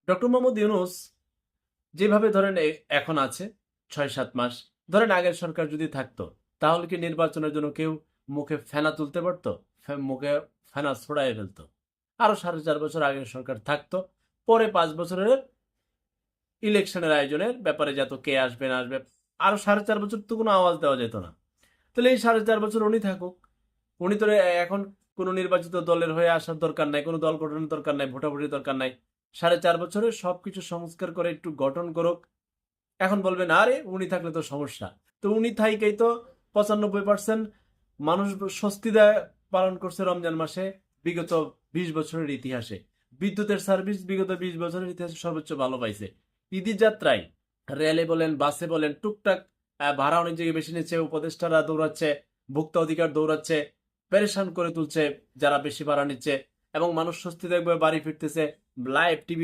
Doctor Mohammad Yunus যেভাবে ধরেন এখন আছে ৬-৭ মাস, ধরেন আগের সরকার যদি থাকতো তাহলে কি নির্বাচনের জন্য কেউ মুখে ফেনা তুলতে পারতো? মুখে ফেনা ছড়াই ফেলতো। আরো ৪.৫ বছর আগের সরকার থাকতো, পরে ৫ বছরের ইলেকশনের আয়োজনের ব্যাপারে যত কে আসবে না আসবে, আরো ৪.৫ বছর তো কোনো আওয়াজ দেওয়া যেত না। তাহলে এই 4.5 বছর উনি থাকুক। উনি তো এখন কোনো নির্বাচিত দলের হয়ে আসার দরকার নাই, কোনো দল গঠনের দরকার নাই, ভোটাভুটির দরকার নাই। 4.5 বছরে সবকিছু সংস্কার করে একটু গঠন করুক। এখন বলবেন আরে উনি থাকলে তো সমস্যা। তো উনি থাইকেই তো 95% মানুষ স্বস্তি দেয় পালন করছে রমজান মাসে বিগত 20 বছরের ইতিহাসে। বিদ্যুতের সার্ভিস বিগত 20 বছরের ইতিহাসে সর্বোচ্চ ভালো পাইছে। ঈদি যাত্রায় রেলে বলেন, বাসে বলেন, টুকটাক ভাড়া অনেক জায়গায় বেশি নিচ্ছে, উপদেষ্টারা দৌড়াচ্ছে, ভোক্তা অধিকার দৌড়াচ্ছে, পেরেশান করে তুলছে যারা বেশি ভাড়া নিচ্ছে, এবং মানুষ স্বস্তিদায়কভাবে বাড়ি ফিরতেছে। Live TV